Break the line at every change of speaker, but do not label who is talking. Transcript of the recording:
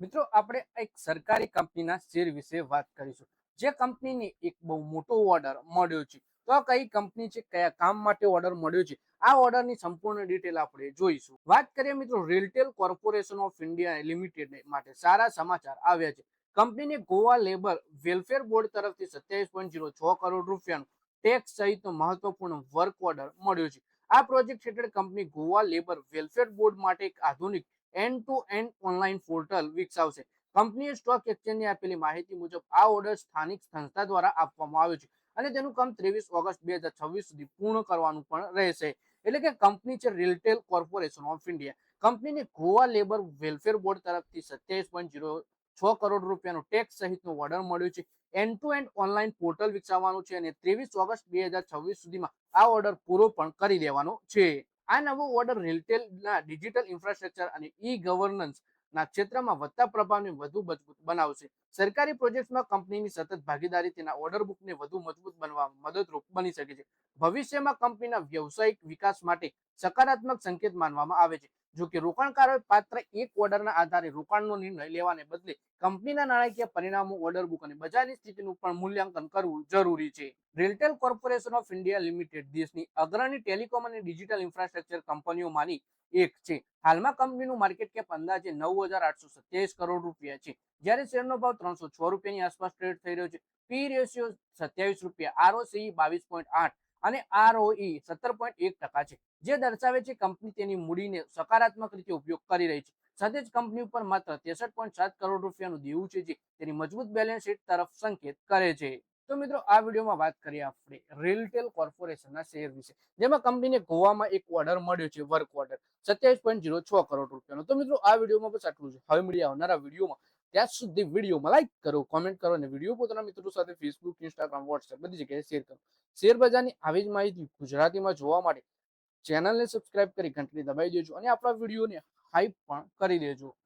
મિત્રો આપણે એક સરકારી કંપનીના શેર વિશે વાત કરીશું, જે કંપનીની એક બહુ મોટો ઓર્ડર મળ્યો છે. તો આ કઈ કંપની છે, કયા કામ માટે ઓર્ડર મળ્યો છે, આ ઓર્ડરની સંપૂર્ણ ડિટેલ આપણે જોઈશું. વાત કરીએ મિત્રો, RailTel corporation of India limited માટે સારા સમાચાર આવ્યા છે. કંપનીને ગોવા લેબર વેલફેર બોર્ડ તરફથી 27.06 કરોડ રૂપિયાનું ટેક્સ સહિતનો મહત્વપૂર્ણ વર્ક ઓર્ડર મળ્યો છે. આ પ્રોજેક્ટ હેઠળ company Goa labour welfare board માટે એક આધુનિક end to end online portal વિકસાવશે. કંપનીએ સ્ટોક એક્સચેન્જને આપેલી માહિતી મુજબ આ ઓર્ડર સ્થાનિક સંસ્થા દ્વારા આપવામાં આવ્યો છે અને તેનું કામ 23 ઓગસ્ટ 2026 સુધી પૂર્ણ કરવાનું પણ રહેશે. એટલે કે કંપની છે રેલટેલ કોર્પોરેશન ઓફ ઇન્ડિયા. કંપનીને ગોવા લેબર વેલફેર બોર્ડ તરફથી 27.06 કરોડ રૂપિયાનો ટેક્સ સહિતનો ઓર્ડર મળ્યો છે. End to end online portal વિકસાવવાનું છે અને 23 ઓગસ્ટ 2026 સુધીમાં આ ઓર્ડર પૂરો પણ કરી દેવાનો છે. આ નવો ઓર્ડર રેલટેલના ડિજિટલ ઇન્ફ્રાસ્ટ્રક્ચર અને ઈ ગવર્નન્સ ના ક્ષેત્રમાં વધતા પ્રભાવને વધુ મજબૂત બનાવશે. સરકારી પ્રોજેક્ટમાં કંપનીની સતત ભાગીદારી તેના ઓર્ડર બુકને વધુ મજબૂત બનવામાં મદદરૂપ બની શકે છે. ભવિષ્યમાં કંપનીના વ્યવસાયિક વિકાસ માટે સકારાત્મક સંકેત માનવામાં આવે છે. જો કે રોકાણકારોએ પાત્ર એક ઓર્ડરના આધારે રોકાણનો નિર્ણય લેવાને બદલે કંપનીના નાણાકીય પરિણામો, ઓર્ડર બુક અને બજારની સ્થિતિનું પણ મૂલ્યાંકન કરવું જરૂરી છે. RailTel corporation of India limited દેશની અગ્રણી ટેલિકોમ અને ડિજિટલ ઇન્ફ્રાસ્ટ્રક્ચર કંપનીઓમાંની એક છે. હાલમાં કંપનીનું માર્કેટ કેપ અંદાજે 9,827 કરોડ રૂપિયા છે, જ્યારે શેરનો ભાવ 306 રૂપિયાની આસપાસ ટ્રેડ થઈ રહ્યો છે. પી રેશિયો 27 રૂપિયા, આરઓસી 22.8 અને આરઓઈ 17.1% છે, જે દર્શાવે છે કંપની તેની મૂડીને સકારાત્મક રીતે ઉપયોગ કરી રહી છે. સાથે જ કંપની ઉપર માત્ર 63.7 કરોડ રૂપિયાનું દેવું છે, જે તેની મજબૂત બેલેન્સ શીટ તરફ સંકેત કરે છે. તો મિત્રો, આ વિડીયોમાં વાત કરીએ આપણે રેલટેલ કોર્પોરેશનના શેર વિશે, જેમાં કંપનીને ગોવામાં એક ઓર્ડર મળ્યો છે, વર્ક ઓર્ડર 27.06 કરોડ રૂપિયાનો. તો મિત્રો, આ વિડીયોમાં બસ આટલું છે. હવે મળી આવનારા વિડીયોમાં. ત્યાં સુધી વિડીયોમાં લાઈક કરો, કોમેન્ટ કરો અને વિડીયો પોતાના મિત્રો સાથે ફેસબુક, ઇન્સ્ટાગ્રામ, વોટ્સએપ બધી જગ્યાએ શેર કરો. શેર બજારની આવી જ માહિતી ગુજરાતીમાં જોવા માટે ચેનલને સબસ્ક્રાઇબ કરી ઘંટડી દબાવી દેજો અને આપણા વિડીયોને હાઈપ પણ કરી દેજો.